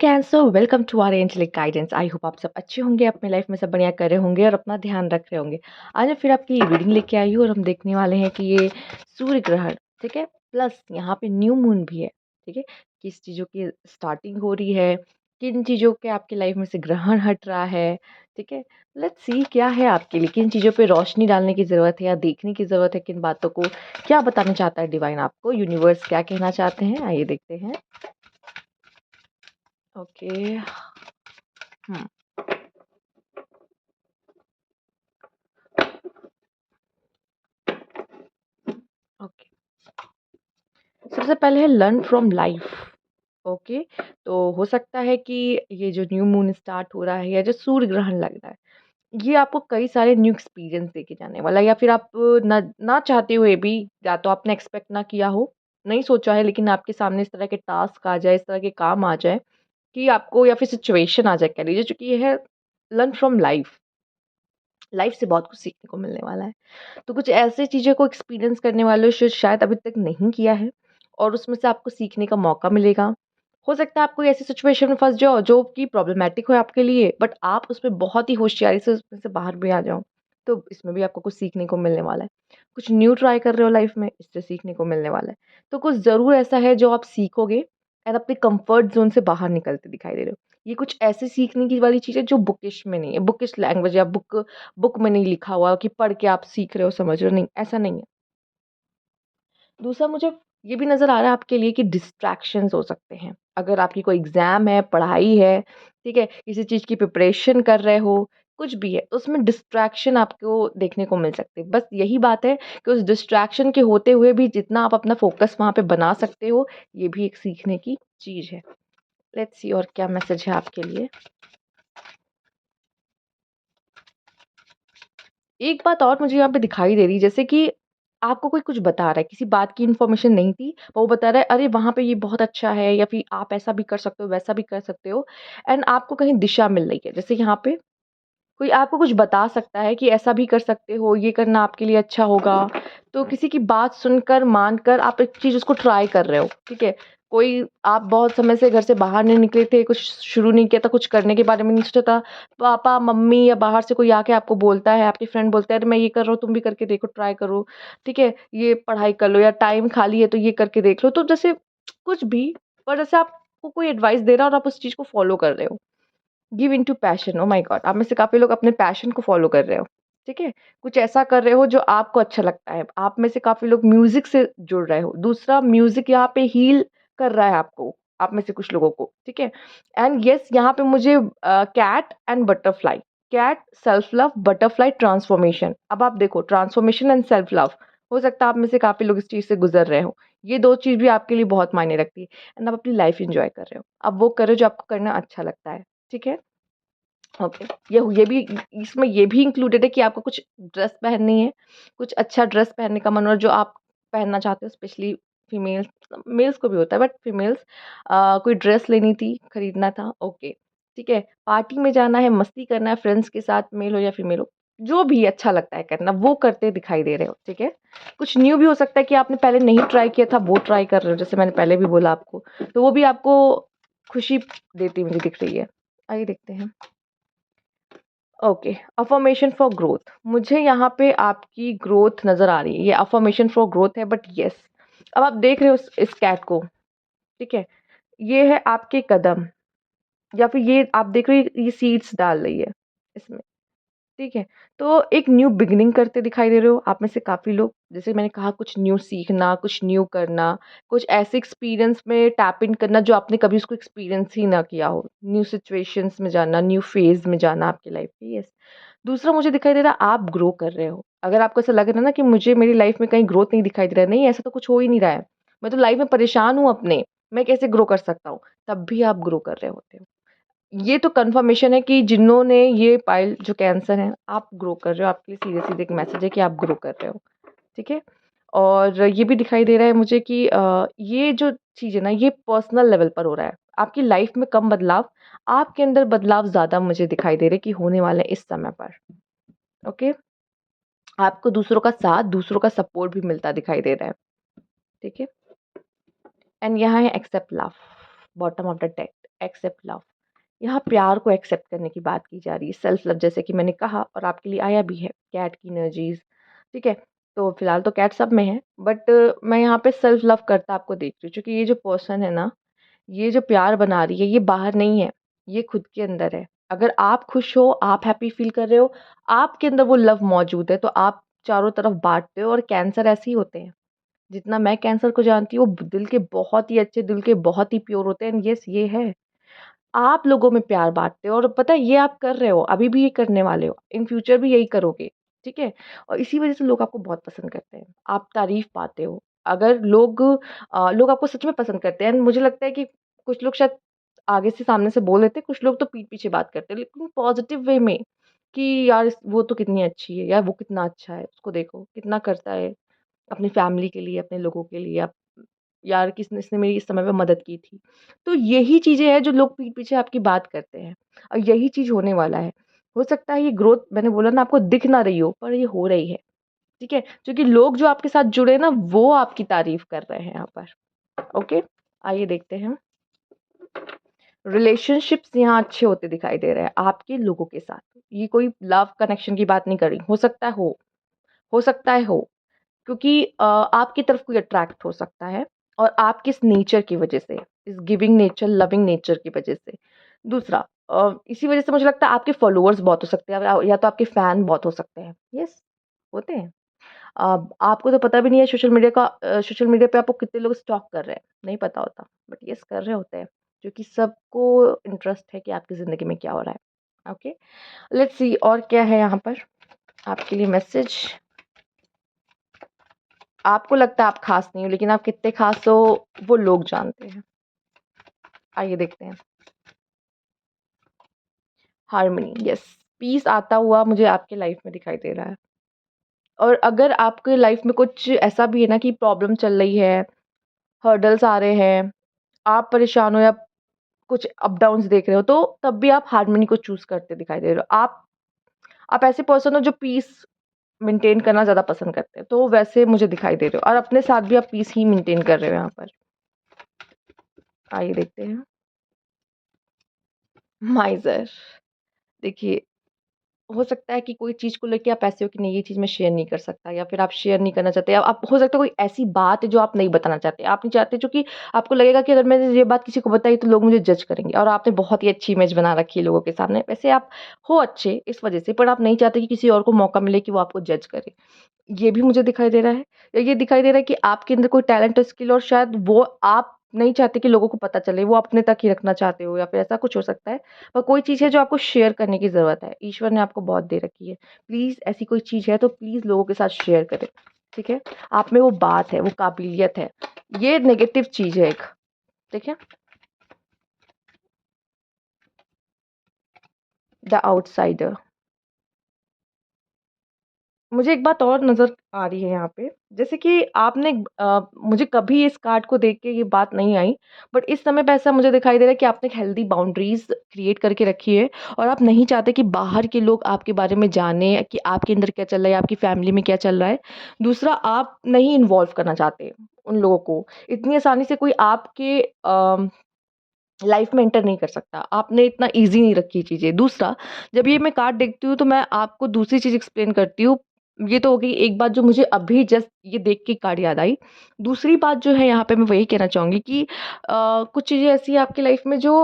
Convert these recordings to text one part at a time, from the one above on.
Cancer welcome to our angelic guidance. I hope आप सब अच्छे होंगे, अपने लाइफ में सब बढ़िया कर रहे होंगे और अपना ध्यान रख रहे होंगे। आज मैं फिर आपके लिए रीडिंग लेके आई हूँ और हम देखने वाले हैं कि ये सूर्य ग्रहण, ठीक है, प्लस यहाँ पे न्यू मून भी है, ठीक है, किस चीज़ों की स्टार्टिंग हो रही है, किन चीज़ों के आपकी लाइफ में से ग्रहण हट रहा है, ठीक है। लेट्स सी क्या है आपके लिए, किन चीज़ों पे रोशनी डालने की ज़रूरत है या देखने की ज़रूरत है, किन बातों को क्या बताना चाहता है डिवाइन आपको, यूनिवर्स क्या कहना चाहते हैं, आइए देखते हैं। ओके। हम्म। ओके, सबसे पहले है लर्न फ्रॉम लाइफ। ओके, तो हो सकता है कि ये जो न्यू मून स्टार्ट हो रहा है या जो सूर्य ग्रहण लग रहा है, ये आपको कई सारे न्यू एक्सपीरियंस देके जाने वाला है, या फिर आप ना चाहते हुए भी, या तो आपने एक्सपेक्ट ना किया हो, नहीं सोचा है, लेकिन आपके सामने इस तरह के टास्क आ जाए, इस तरह के काम आ जाए कि आपको, या फिर सिचुएशन आ जाए कह लीजिए, चूंकि ये है लर्न फ्रॉम लाइफ। लाइफ से बहुत कुछ सीखने को मिलने वाला है। तो कुछ ऐसी चीज़ों को एक्सपीरियंस करने वाले हो जो शायद अभी तक नहीं किया है, और उसमें से आपको सीखने का मौका मिलेगा। हो सकता है आप कोई ऐसी सिचुएशन में फँस जाओ जो कि प्रॉब्लमैटिक हो आपके लिए, बट आप उसमें बहुत ही होशियारी से उसमें से बाहर भी आ जाओ। तो इसमें भी आपको कुछ सीखने को मिलने वाला है। कुछ न्यू ट्राई कर रहे हो लाइफ में, इससे सीखने को मिलने वाला है। तो कुछ ज़रूर ऐसा है जो आप सीखोगे एंड अपने कंफर्ट ज़ोन से बाहर निकलते दिखाई दे रहे हो। ये कुछ ऐसी सीखने की वाली चीज़ है जो बुकिश में नहीं है, बुकिश लैंग्वेज या बुक बुक में नहीं लिखा हुआ कि पढ़ के आप सीख रहे हो, समझ रहे हो, नहीं, ऐसा नहीं है। दूसरा मुझे ये भी नज़र आ रहा है आपके लिए कि डिस्ट्रैक्शंस हो सकते हैं। अगर आपकी कोई एग्ज़ाम है, पढ़ाई है, ठीक है, किसी चीज़ की प्रिपरेशन कर रहे हो, कुछ भी है, तो उसमें डिस्ट्रैक्शन आपको देखने को मिल सकते हैं। बस यही बात है कि उस डिस्ट्रैक्शन के होते हुए भी जितना आप अपना फ़ोकस वहाँ पे बना सकते हो, ये भी एक सीखने की चीज़ है। लेट्स सी और क्या मैसेज है आपके लिए। एक बात और मुझे यहाँ पे दिखाई दे रही है, जैसे कि आपको कोई कुछ बता रहा है, किसी बात की इन्फॉर्मेशन नहीं थी, पर वो बता रहा है, अरे वहाँ पे ये बहुत अच्छा है, या फिर आप ऐसा भी कर सकते हो, वैसा भी कर सकते हो, एंड आपको कहीं दिशा मिल रही है। जैसे यहाँ पे कोई आपको कुछ बता सकता है कि ऐसा भी कर सकते हो, ये करना आपके लिए अच्छा होगा। तो किसी की बात सुनकर, मानकर आप एक चीज़ उसको ट्राई कर रहे हो, ठीक है? कोई, आप बहुत समय से घर से बाहर नहीं निकले थे, कुछ शुरू नहीं किया था, कुछ करने के बारे में नहीं सोचा था। पापा, मम्मी या बाहर से कोई आके आपको बोलता है, आपके फ्रेंड बोलते हैं, "अरे मैं ये कर रहा हूँ, तुम भी करके देखो, ट्राई करो।" ठीक है? ये पढ़ाई कर लो, या टाइम खाली है तो ये करके देख लो। तो जैसे कुछ भी, पर जैसे आपको कोई एडवाइस दे रहा है और आप उस चीज़ को फ़ॉलो कर रहे हो। Give in to passion, oh my God! आप में से काफ़ी लोग अपने पैशन को फ़ॉलो कर रहे हो, ठीक है? कुछ ऐसा कर रहे हो जो आपको अच्छा लगता है। आप में से काफ़ी लोग म्यूज़िक से जुड़ रहे हो। दूसरा, म्यूज़िक यहाँ पे हील कर रहा है आपको, आप में से कुछ लोगों को, ठीक है? एंड येस, यहाँ पे मुझे cat and butterfly, cat self love, butterfly transformation. अब आप देखो, ट्रांसफॉर्मेशन एंड सेल्फ लव, हो सकता है आप में से काफ़ी लोग इस चीज़ से गुज़र रहे हो। ये 2 चीज़ भी आपके लिए बहुत मायने रखती है, एंड आप अपनी लाइफ़ एन्जॉय कर रहे हो। आप वो कर रहे हो जो आपको करना अच्छा लगता है, ठीक है? ओके, ये भी, इसमें ये भी इंक्लूडेड है कि आपको कुछ ड्रेस पहननी है, कुछ अच्छा ड्रेस पहनने का मन हो जो आप पहनना चाहते हो, स्पेशली फीमेल्स, मेल्स को भी होता है बट फीमेल्स, कोई ड्रेस लेनी थी, खरीदना था, ओके, ठीक है। पार्टी में जाना है, मस्ती करना है फ्रेंड्स के साथ, मेल हो या फीमेल हो, जो भी अच्छा लगता है करना, वो करते दिखाई दे रहे हो, ठीक है। कुछ न्यू भी हो सकता है कि आपने पहले नहीं ट्राई किया था, वो ट्राई कर रहे हो, जैसे मैंने पहले भी बोला आपको, तो वो भी आपको खुशी देती मुझे दिख रही है। आइए देखते हैं। ओके, अफ़र्मेशन फॉर ग्रोथ, मुझे यहाँ पे आपकी ग्रोथ नज़र आ रही है, ये अफ़र्मेशन फॉर ग्रोथ है, बट येस, अब आप देख रहे हो इस कैट को, ठीक है? ये है आपके कदम, या फिर ये आप देख रहे हो, ये सीड्स डाल रही है इसमें। ठीक है, तो एक न्यू बिगिनिंग करते दिखाई दे रहे हो आप में से काफ़ी लोग। जैसे मैंने कहा, कुछ न्यू सीखना, कुछ न्यू करना, कुछ ऐसे एक्सपीरियंस में टैप इन करना जो आपने कभी उसको एक्सपीरियंस ही ना किया हो। न्यू सिचुएशंस में जाना, न्यू फेज़ में जाना आपकी लाइफ़ के, यस। दूसरा मुझे दिखाई दे रहा है, आप ग्रो कर रहे हो। अगर आपको ऐसा लग रहा है ना कि मुझे मेरी लाइफ़ में कहीं ग्रोथ नहीं दिखाई दे रहा है, नहीं, ऐसा तो कुछ हो ही नहीं रहा है। मैं तो लाइफ़ में परेशान हूँ अपने, मैं कैसे ग्रो कर सकता हूँ? तब भी आप ग्रो कर रहे होते हो। ये तो कन्फर्मेशन है कि जिन्होंने ये पाइल, जो कैंसर है, आप ग्रो कर रहे हो, आपके लिए सीधे-सीधे एक मैसेज है कि आप ग्रो कर रहे हो, ठीक है? और ये भी दिखाई दे रहा है मुझे कि ये जो चीज़ है ना, ये पर्सनल लेवल पर हो रहा है। आपकी लाइफ़ में कम बदलाव, आपके अंदर बदलाव ज़्यादा मुझे दिखाई दे रहे हैं कि होने वाले हैं इस समय पर, ओके? आपको दूसरों का साथ, दूसरों का सपोर्ट भी मिलता दिखाई दे रहा है, ठीक है? एंड यहाँ है accept love, bottom of the text, accept love. यहाँ प्यार को एक्सेप्ट करने की बात की जा रही है, सेल्फ लव, जैसे कि मैंने कहा और आपके लिए आया भी है कैट की एनर्जीज। ठीक है, तो फिलहाल तो कैट सब में है, बट मैं यहाँ पे सेल्फ लव करता आपको देख रही हूँ, क्योंकि ये जो पर्सन है ना, ये जो प्यार बना रही है, ये बाहर नहीं है, ये खुद के अंदर है। अगर आप खुश हो, आप हैप्पी फील कर रहे हो, आपके अंदर वो लव मौजूद है, तो आप चारों तरफ बांटते हो। और कैंसर ऐसे ही होते हैं, जितना मैं कैंसर को जानती हूँ, वो दिल के बहुत ही अच्छे, दिल के बहुत ही प्योर होते हैं। यस, ये है, आप लोगों में प्यार बाँटते हो, और पता है ये आप कर रहे हो, अभी भी ये करने वाले हो, इन फ्यूचर भी यही करोगे, ठीक है? और इसी वज़ह से लोग आपको बहुत पसंद करते हैं, आप तारीफ़ पाते हो। अगर लोग आपको सच में पसंद करते हैं, एंड मुझे लगता है कि कुछ लोग शायद आगे से सामने से बोल देते हैं, कुछ लोग तो पीठ पीछे बात करते हैं, लेकिन पॉज़िटिव वे में, कि यार वो तो कितनी अच्छी है, यार वो कितना अच्छा है, उसको देखो कितना करता है अपनी फैमिली के लिए, अपने लोगों के लिए। आप यार किसने इसने मेरी इस समय पे मदद की थी। तो यही चीज़ें हैं जो लोग पीठ पीछे आपकी बात करते हैं, और यही चीज़ होने वाला है। हो सकता है ये ग्रोथ, मैंने बोला ना, आपको दिख ना रही हो, पर ये हो रही है, ठीक है? क्योंकि लोग जो आपके साथ जुड़े हैं ना, वो आपकी तारीफ़ कर रहे हैं यहाँ पर। ओके, आइए देखते हैं। रिलेशनशिप्स यहाँ अच्छे होते दिखाई दे रहे हैं आपके लोगों के साथ। ये कोई लव कनेक्शन की बात नहीं कर रही, हो सकता है हो सकता है हो। क्योंकि आपकी तरफ कोई अट्रैक्ट हो सकता है, और आप किस नेचर की वजह से, इस गिविंग नेचर, लविंग नेचर की वजह से। दूसरा, इसी वजह से मुझे लगता है आपके फॉलोअर्स बहुत हो सकते हैं, या तो आपके फैन बहुत हो सकते हैं। यस, होते हैं। आपको तो पता भी नहीं है सोशल मीडिया पे आपको कितने लोग स्टॉक कर रहे हैं, नहीं पता होता, बट यस कर रहे होते हैं, क्योंकि सबको इंटरेस्ट है कि आपकी ज़िंदगी में क्या हो रहा है। ओके, लेट्स सी और क्या है यहाँ पर आपके लिए मैसेज। आपको लगता है आप खास नहीं हो, लेकिन आप कितने खास हो वो लोग जानते हैं। आइए देखते हैं। हार्मनी, यस, पीस आता हुआ मुझे आपके लाइफ में दिखाई दे रहा है। और अगर आपके लाइफ में कुछ ऐसा भी है ना कि प्रॉब्लम चल रही है, हर्डल्स आ रहे हैं, आप परेशान हो या कुछ अप डाउन्स देख रहे हो, तो तब भी आप हार्मनी को चूज करते दिखाई दे रहे हो। आप ऐसे पर्सन हो जो पीस मेंटेन करना ज़्यादा पसंद करते हैं, तो वैसे मुझे दिखाई दे रहे हो, और अपने साथ भी आप पीस ही मेंटेन कर रहे हो यहाँ पर। आइए देखते हैं। माइज़र, देखिए, हो सकता है कि कोई चीज़ को लेके आप ऐसे हो कि नहीं, ये चीज़ मैं शेयर नहीं कर सकता, या फिर आप शेयर नहीं करना चाहते, या आप, हो सकता है कोई ऐसी बात है जो आप नहीं बताना चाहते। आप नहीं चाहते, क्योंकि आपको लगेगा कि अगर मैंने ये बात किसी को बताई तो लोग मुझे जज करेंगे, और आपने बहुत ही अच्छी इमेज बना रखी है लोगों के सामने। वैसे आप हो अच्छे इस वज़ह से, पर आप नहीं चाहते कि किसी और को मौका मिले कि वो आपको जज करे। ये भी मुझे दिखाई दे रहा है, या ये दिखाई दे रहा है कि आपके अंदर कोई टैलेंट और स्किल, और शायद वो आप नहीं चाहते कि लोगों को पता चले, वो अपने तक ही रखना चाहते हो, या फिर ऐसा कुछ हो सकता है। पर कोई चीज़ है जो आपको शेयर करने की ज़रूरत है, ईश्वर ने आपको बहुत दे रखी है। प्लीज़, ऐसी कोई चीज़ है तो प्लीज़ लोगों के साथ शेयर करें, ठीक है? आप में वो बात है, वो काबिलियत है। ये नेगेटिव चीज़ है एक, ठीक है? The outsider. मुझे एक बात और नज़र आ रही है यहाँ पे, जैसे कि मुझे कभी इस कार्ड को देख के ये बात नहीं आई, बट इस समय पे ऐसा मुझे दिखाई दे रहा है कि आपने एक हेल्दी बाउंड्रीज़ क्रिएट करके रखी है, और आप नहीं चाहते कि बाहर के लोग आपके बारे में जानें कि आपके अंदर क्या चल रहा है, आपकी फैमिली में क्या चल रहा है। दूसरा, आप नहीं इन्वॉल्व करना चाहते उन लोगों को। इतनी आसानी से कोई आपके लाइफ में एंटर नहीं कर सकता। आपने इतना ईज़ी नहीं रखी चीज़ें। दूसरा, जब ये मैं कार्ड देखती हूँ तो मैं आपको दूसरी चीज़ एक्सप्लेन करती हूँ। ये तो हो गई एक बात जो मुझे अभी जस्ट ये देख के कार्ड याद आई। दूसरी बात जो है यहाँ पे मैं वही कहना चाहूँगी कि कुछ चीज़ें ऐसी हैं आपकी लाइफ में जो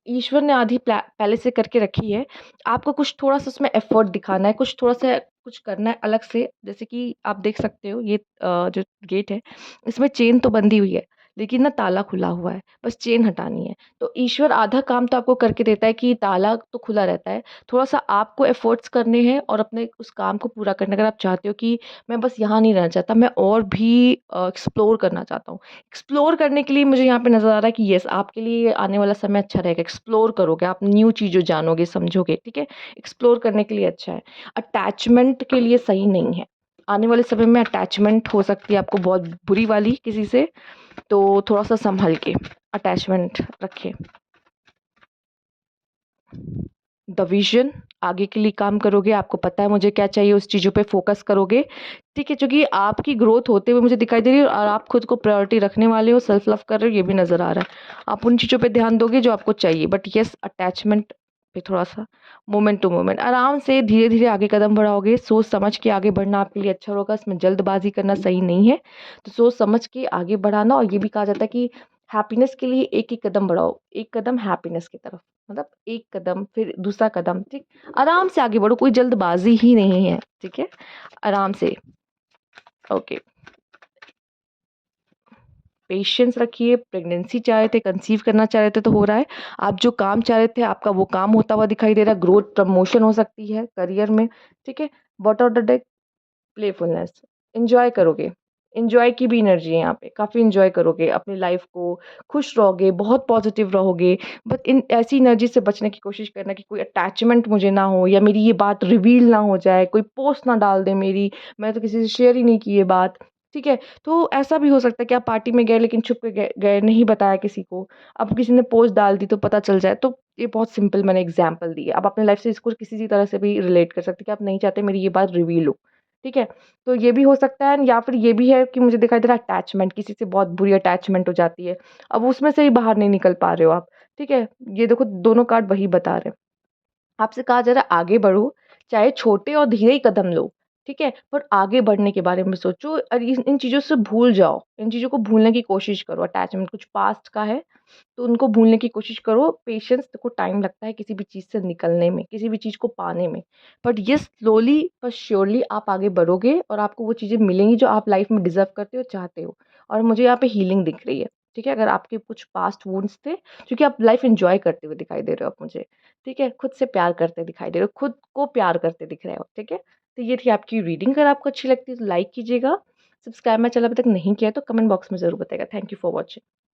ईश्वर ने आधी पहले से करके रखी है। आपको कुछ थोड़ा-सा उसमें एफर्ट दिखाना है, कुछ थोड़ा-सा कुछ करना है अलग से। जैसे कि आप देख सकते हो, ये जो गेट है, इसमें चेन तो बंधी हुई है, लेकिन ना ताला खुला हुआ है, बस चेन हटानी है। तो ईश्वर आधा काम तो आपको करके देता है कि ताला तो खुला रहता है, थोड़ा-सा आपको एफर्ट्स करने हैं और अपने उस काम को पूरा करना। अगर आप चाहते हो कि मैं बस यहाँ नहीं रहना चाहता, मैं और भी एक्सप्लोर करना चाहता हूँ। एक्सप्लोर करने के लिए मुझे यहाँ पे नज़र आ रहा है कि येस, आपके लिए आने वाला समय अच्छा रहेगा। एक्सप्लोर करोगे, आप न्यू चीज़ें जानोगे, समझोगे, ठीक है? एक्सप्लोर करने के लिए अच्छा है। अटैचमेंट के लिए सही नहीं है। आने वाले समय में अटैचमेंट हो सकती है आपको बहुत बुरी वाली किसी से, तो थोड़ा-सा सँभल के अटैचमेंट रखें। द विज़न, आगे के लिए काम करोगे, आपको पता है मुझे क्या चाहिए, उस चीज़ों पे फ़ोकस करोगे, ठीक है? क्योंकि आपकी ग्रोथ होते हुए मुझे दिखाई दे रही है और आप खुद को प्रायोरिटी रखने वाले हो, सेल्फ लव कर रहे हो, ये भी नज़र आ रहा है। आप उन चीज़ों पे ध्यान दोगे जो आपको चाहिए, बट येस अटैचमेंट पे थोड़ा-सा मोमेंट टू मोमेंट आराम से धीरे-धीरे आगे कदम बढ़ाओगे, सोच समझ के आगे बढ़ना आपके लिए अच्छा होगा, इसमें जल्दबाज़ी करना सही नहीं है। तो सोच समझ के आगे बढ़ाना और ये भी कहा जाता है कि हैप्पीनेस के लिए एक-एक कदम बढ़ाओ, एक कदम हैप्पीनेस की तरफ, मतलब एक कदम फिर दूसरा कदम, ठीक? आराम से आगे बढ़ो, कोई जल्दबाज़ी ही नहीं है, ठीक है? आराम से, ओके। पेशेंस रखिए, प्रेगनेंसी चाह रहे थे, कंसीव करना चाह रहे थे तो हो रहा है। आप जो काम चाह रहे थे आपका वो काम होता हुआ दिखाई दे रहा है, ग्रोथ, प्रमोशन हो सकती है करियर में, ठीक है? Bottom of the day playfulness, enjoy करोगे, एन्जॉय की भी एनर्जी है यहाँ पे, काफ़ी एन्जॉय करोगे अपनी लाइफ़ को, खुश रहोगे, बहुत पॉज़िटिव रहोगे। बट इन ऐसी एनर्जी से बचने की कोशिश करना कि कोई अटैचमेंट मुझे ना हो या मेरी ये बात रिवील ना हो जाए, कोई पोस्ट ना डाल दे मेरी, मैंने तो किसी से शेयर ही नहीं की ये बात, ठीक है? तो ऐसा भी हो सकता है कि आप पार्टी में गए लेकिन छुप के गए गए, नहीं बताया किसी को। अब किसी ने पोस्ट डाल दी तो पता चल जाए, तो ये बहुत सिंपल मैंने एग्ज़ाम्पल दी है। आप अपनी लाइफ़ से इसको किसी भी तरह से भी रिलेट कर सकते हैं कि आप नहीं चाहते मेरी ये बात रिवील हो, ठीक है? तो ये भी हो सकता है या फिर ये भी है कि मुझे दिखाई दे रहा है अटैचमेंट, किसी से बहुत बुरी अटैचमेंट हो जाती है। अब उसमें से ही बाहर नहीं निकल पा रहे हो आप, ठीक है? ये देखो दोनों कार्ड वही बता रहे हैं। आपसे कहा जा रहा है आगे बढ़ो, चाहे छोटे और धीरे ही कदम लो, ठीक है? पर आगे बढ़ने के बारे में सोचो और इन इन चीज़ों से भूल जाओ, इन चीज़ों को भूलने की कोशिश करो। अटैचमेंट कुछ पास्ट का है, तो उनको भूलने की कोशिश करो। पेशेंस देखो टाइम लगता है किसी भी चीज़ से निकलने में, किसी भी चीज़ को पाने में। बट ये स्लोली पर श्योरली आप आगे बढ़ोगे और आपको वो चीज़ें मिलेंगी जो आप लाइफ़ में डिज़र्व करते हो, चाहते हो। और मुझे यहाँ पे हीलिंग दिख रही है, ठीक है? अगर आपके कुछ पास्ट वुंड्स थे, क्योंकि आप लाइफ़ एन्जॉय करते हुए दिखाई दे रहे हो आप मुझे, ठीक है? खुद से प्यार करते दिखाई दे रहे हो, खुद को प्यार करते दिख रहे हो, ठीक है? तो ये थी आपकी रीडिंग, अगर आपको अच्छी लगती है तो लाइक कीजिएगा। सब्सक्राइब मेरा चैनल अभी तक नहीं किया है तो कमेंट बॉक्स में ज़रूर बताइएगा। Thank you for watching.